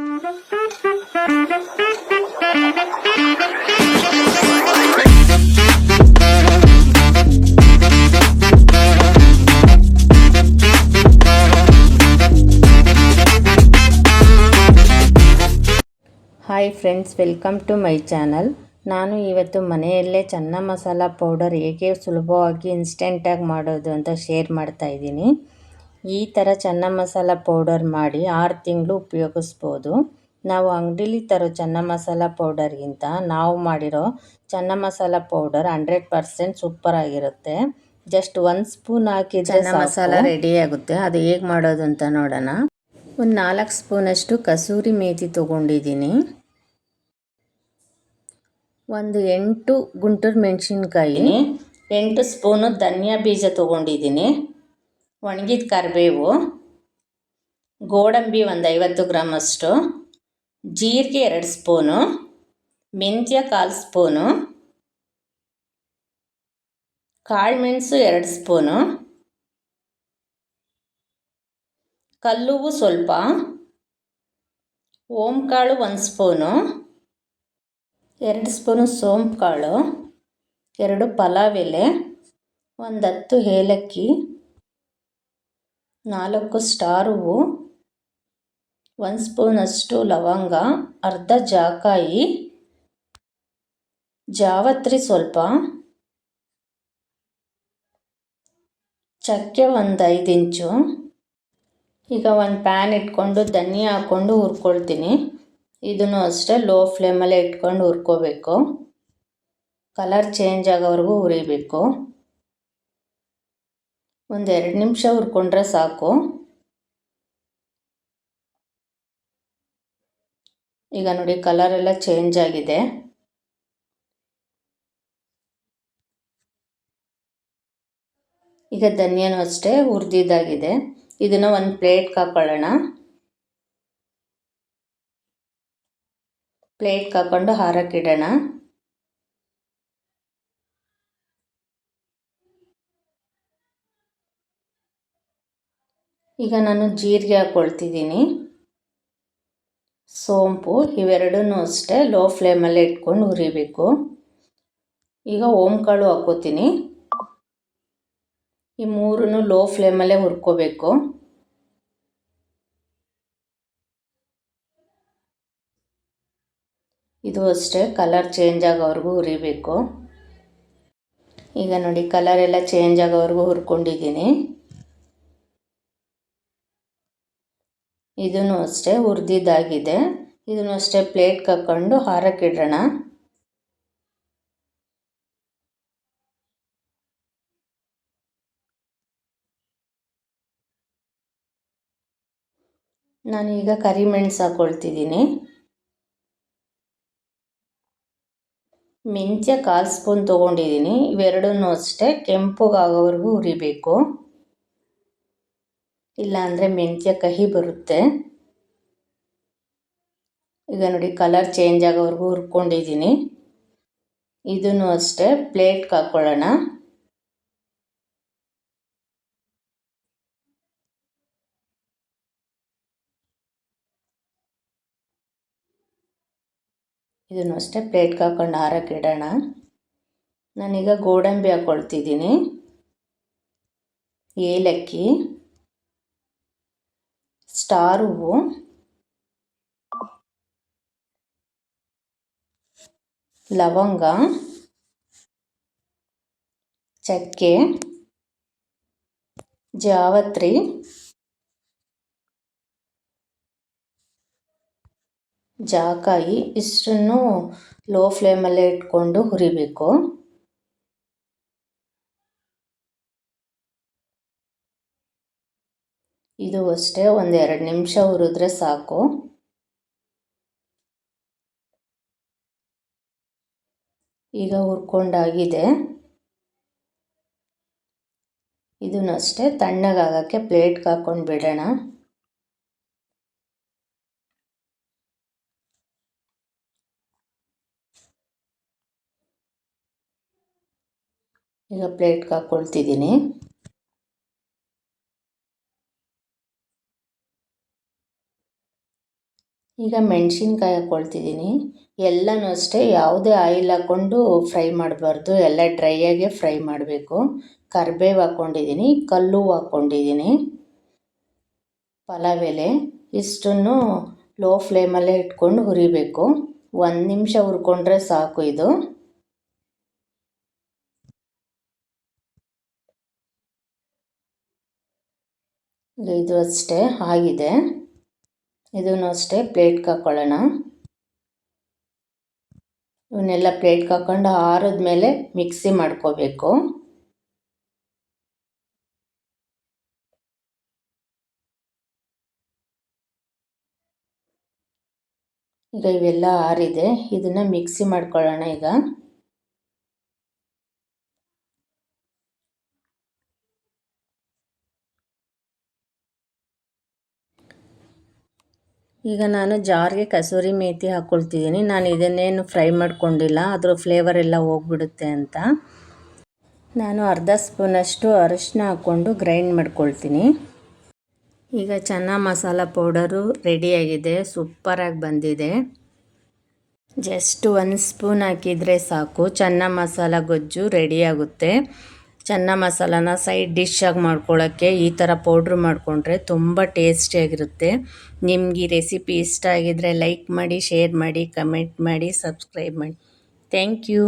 Hi friends, welcome to my channel. ನಾನು ಇವತ್ತು ಮನೆಯಲ್ಲೇ ಚೆನ್ನ ಮಸಾಲ ಪೌಡರ್ ಹೇಗೆ ಸುಲಭವಾಗಿ ಇನ್ಸ್ಟೆಂಟಾಗಿ ಮಾಡೋದು ಅಂತ ಶೇರ್ ಮಾಡ್ತಾ ಇದ್ದೀನಿ. ಈ ಥರ ಚೆನ್ನ ಮಸಾಲ ಪೌಡರ್ ಮಾಡಿ 6 ತಿಂಗಳು ಉಪಯೋಗಿಸ್ಬೋದು. ನಾವು ಅಂಗಡಿಲಿ ತರೋ ಚೆನ್ನ ಮಸಾಲ ಪೌಡರ್ಗಿಂತ ನಾವು ಮಾಡಿರೋ ಚೆನ್ನ ಮಸಾಲ ಪೌಡರ್ 100% ಸೂಪರ್ ಆಗಿರುತ್ತೆ. ಜಸ್ಟ್ 1 ಸ್ಪೂನ್ ಹಾಕಿದ್ರೆ ಚೆನ್ನ ಮಸಾಲ ರೆಡಿ ಆಗುತ್ತೆ. ಅದು ಹೇಗೆ ಮಾಡೋದು ಅಂತ ನೋಡೋಣ. ಒಂದು 4 ಸ್ಪೂನಷ್ಟು ಕಸೂರಿ ಮೇಥಿ ತೊಗೊಂಡಿದ್ದೀನಿ. ಒಂದು 8 ಗುಂಟೂರು ಮೆಣಸಿನ್ಕಾಯಿ, 8 ಸ್ಪೂನು ಧನಿಯಾ ಬೀಜ ತೊಗೊಂಡಿದ್ದೀನಿ, ಒಣಗಿದ ಕರಿಬೇವು, ಗೋಡಂಬಿ ಒಂದು 50 ಗ್ರಾಮ್ ಅಷ್ಟು, ಜೀರಿಗೆ 2 ಸ್ಪೂನು, ಮೆಂತ್ಯ 1/4 ಸ್ಪೂನು, ಕಾಳುಮೆಣಸು 2 ಸ್ಪೂನು, ಕಲ್ಲುವು ಸ್ವಲ್ಪ, ಓಂಕಾಳು 1 ಸ್ಪೂನು, 2 ಸ್ಪೂನು ಸೋಂಪು ಕಾಳು, 2 ಪಲಾವ್ ಎಲೆ, ಒಂದು 10 ಏಲಕ್ಕಿ, 4 ಸ್ಟಾರ್ ಹೂವು, 1 ಸ್ಪೂನಷ್ಟು ಲವಂಗ, ಅರ್ಧ ಜಾಕಾಯಿ, ಜಾವತ್ರಿ ಸ್ವಲ್ಪ, ಚಕ್ಕೆ ಒಂದು 5 ಇಂಚು. ಈಗ ಒಂದು ಪ್ಯಾನ್ ಇಟ್ಕೊಂಡು ಧನಿಯಾ ಹಾಕ್ಕೊಂಡು ಹುರ್ಕೊಳ್ತೀನಿ. ಇದನ್ನು ಅಷ್ಟೇ ಲೋ ಫ್ಲೇಮಲ್ಲೇ ಇಟ್ಕೊಂಡು ಹುರ್ಕೋಬೇಕು. ಕಲರ್ ಚೇಂಜ್ ಆಗೋವರೆಗೂ ಹುರಿಬೇಕು. ಒಂದು 2 ನಿಮಿಷ ಹುರ್ಕೊಂಡ್ರೆ ಸಾಕು. ಈಗ ನೋಡಿ, ಕಲರ್ ಎಲ್ಲ ಚೇಂಜ್ ಆಗಿದೆ. ಈಗ ಧನಿಯಾನು ಅಷ್ಟೇ ಹುರಿದಿದ್ದಾಗಿದೆ. ಇದನ್ನು ಒಂದು ಪ್ಲೇಟ್ಗೆ ಹಾಕೊಳ್ಳೋಣ. ಪ್ಲೇಟ್ಗೆ ಹಾಕ್ಕೊಂಡು ಹಾರಕ್ಕಿಡೋಣ. ಈಗ ನಾನು ಜೀರಿಗೆ ಹಾಕ್ಕೊಳ್ತಿದ್ದೀನಿ, ಸೋಂಪು, ಇವೆರಡನ್ನೂ ಅಷ್ಟೇ ಲೋ ಫ್ಲೇಮಲ್ಲೇ ಇಟ್ಕೊಂಡು ಹುರಿಬೇಕು. ಈಗ ಓಂಕಾಳು ಹಾಕ್ಕೋತೀನಿ. ಈ ಮೂರನ್ನು ಲೋ ಫ್ಲೇಮಲ್ಲೇ ಹುರ್ಕೋಬೇಕು. ಇದು ಅಷ್ಟೇ ಕಲರ್ ಚೇಂಜ್ ಆಗೋವರೆಗೂ ಹುರಿಬೇಕು. ಈಗ ನೋಡಿ, ಕಲರ್ ಎಲ್ಲ ಚೇಂಜ್ ಆಗೋವರೆಗೂ ಹುರ್ಕೊಂಡಿದ್ದೀನಿ. ಇದನ್ನು ಅಷ್ಟೇ ಹುರಿದಿದ್ದಾಗಿದೆ. ಇದನ್ನು ಅಷ್ಟೇ ಪ್ಲೇಟ್ಗೆ ಹಾಕ್ಕೊಂಡು ಹಾರಕ್ಕಿಡೋಣ. ನಾನೀಗ ಕರಿಮೆಣಸು ಹಾಕ್ಕೊಳ್ತಿದ್ದೀನಿ. ಮೆಂತ್ಯ 1/4 ಸ್ಪೂನ್ ತೊಗೊಂಡಿದ್ದೀನಿ. ಇವೆರಡನ್ನೂ ಅಷ್ಟೇ ಕೆಂಪುಗಾಗೋವರೆಗೂ ಹುರಿಬೇಕು, ಇಲ್ಲಾಂದರೆ ಮೆಂತ್ಯ ಕಹಿ ಬರುತ್ತೆ. ಈಗ ನೋಡಿ, ಕಲರ್ ಚೇಂಜ್ ಆಗೋವರೆಗೂ ಹುರ್ಕೊಂಡಿದ್ದೀನಿ. ಇದನ್ನು ಅಷ್ಟೇ ಪ್ಲೇಟ್ಗೆ ಹಾಕ್ಕೊಳ್ಳೋಣ. ಇದನ್ನು ಅಷ್ಟೇ ಪ್ಲೇಟ್ಗೆ ಹಾಕ್ಕೊಂಡು ಹಾರಕ್ಕಿಡೋಣ. ನಾನೀಗ ಗೋಡಂಬಿ ಹಾಕ್ಕೊಳ್ತಿದ್ದೀನಿ, ಏಲಕ್ಕಿ, ಸ್ಟಾರ್ ಹೂವು, ಲವಂಗ, ಚಕ್ಕೆ, ಜಾವತ್ರಿ, ಜಾಕಾಯಿ ಇಷ್ಟನ್ನು ಲೋ ಫ್ಲೇಮಲ್ಲೇ ಇಟ್ಕೊಂಡು ಹುರಿಬೇಕು. ಇದು ಅಷ್ಟೇ ಒಂದು 2 ನಿಮಿಷ ಹುರಿದ್ರೆ ಸಾಕು. ಈಗ ಹುರ್ಕೊಂಡಾಗಿದೆ. ಇದನ್ನು ಅಷ್ಟೇ ತಣ್ಣಗಾಗೋಕ್ಕೆ ಪ್ಲೇಟ್ಗೆ ಹಾಕ್ಕೊಂಡು ಬಿಡೋಣ. ಈಗ ಪ್ಲೇಟ್ಗೆ ಹಾಕ್ಕೊಳ್ತಿದ್ದೀನಿ. ಈಗ ಮೆಣಸಿನ್ಕಾಯಿ ಹಾಕ್ಕೊಳ್ತಿದ್ದೀನಿ. ಎಲ್ಲನೂ ಅಷ್ಟೇ ಯಾವುದೇ ಆಯಿಲ್ ಹಾಕ್ಕೊಂಡು ಫ್ರೈ ಮಾಡಬಾರ್ದು, ಎಲ್ಲ ಡ್ರೈಯಾಗೆ ಫ್ರೈ ಮಾಡಬೇಕು. ಕರಿಬೇವು ಹಾಕ್ಕೊಂಡಿದ್ದೀನಿ, ಕಲ್ಲು ಹಾಕ್ಕೊಂಡಿದ್ದೀನಿ, ಪಲಾವ್ ಎಲೆ ಇಷ್ಟನ್ನು ಲೋ ಫ್ಲೇಮಲ್ಲೇ ಇಟ್ಕೊಂಡು ಹುರಿಬೇಕು. 1 ನಿಮಿಷ ಹುರ್ಕೊಂಡ್ರೆ ಸಾಕು ಇದು. ಇದು ಅಷ್ಟೇ ಆಗಿದೆ. ಇದನ್ನು ಅಷ್ಟೇ ಪ್ಲೇಟ್ಗೆ ಹಾಕ್ಕೊಳ್ಳೋಣ. ಇವನ್ನೆಲ್ಲ ಪ್ಲೇಟ್ಗೆ ಹಾಕ್ಕೊಂಡು ಆರಿದ್ಮೇಲೆ ಮಿಕ್ಸಿ ಮಾಡ್ಕೋಬೇಕು. ಈಗ ಇವೆಲ್ಲ ಆರಿದೆ, ಇದನ್ನು ಮಿಕ್ಸಿ ಮಾಡ್ಕೊಳ್ಳೋಣ ಈಗ. ಈಗ ನಾನು ಜಾರ್ಗೆ ಕಸೂರಿ ಮೇಥಿ ಹಾಕ್ಕೊಳ್ತಿದ್ದೀನಿ. ನಾನು ಇದನ್ನೇನು ಫ್ರೈ ಮಾಡ್ಕೊಂಡಿಲ್ಲ, ಅದರ ಫ್ಲೇವರ್ ಎಲ್ಲ ಹೋಗ್ಬಿಡುತ್ತೆ ಅಂತ. ನಾನು ಅರ್ಧ ಸ್ಪೂನಷ್ಟು ಅರಿಶಿನ ಹಾಕ್ಕೊಂಡು ಗ್ರೈಂಡ್ ಮಾಡ್ಕೊಳ್ತೀನಿ. ಈಗ ಚೆನ್ನ ಮಸಾಲ ಪೌಡರು ರೆಡಿಯಾಗಿದೆ, ಸೂಪರಾಗಿ ಬಂದಿದೆ. ಜಸ್ಟ್ 1 ಸ್ಪೂನ್ ಹಾಕಿದರೆ ಸಾಕು, ಚೆನ್ನ ಮಸಾಲ ಗೊಜ್ಜು ರೆಡಿಯಾಗುತ್ತೆ. ಚೆನ್ನ ಮಸಾಲಾನ ಸೈಡ್ ಡಿಶ್ಶಾಗಿ ಮಾಡ್ಕೊಳ್ಳೋಕ್ಕೆ ಈ ಥರ ಪೌಡ್ರ್ ಮಾಡಿಕೊಂಡ್ರೆ ತುಂಬ ಟೇಸ್ಟಿಯಾಗಿರುತ್ತೆ. ನಿಮ್ಗೆ ಈ ರೆಸಿಪಿ ಇಷ್ಟ ಆಗಿದ್ದರೆ ಲೈಕ್ ಮಾಡಿ, ಶೇರ್ ಮಾಡಿ, ಕಮೆಂಟ್ ಮಾಡಿ, ಸಬ್ಸ್ಕ್ರೈಬ್ ಮಾಡಿ. Thank you.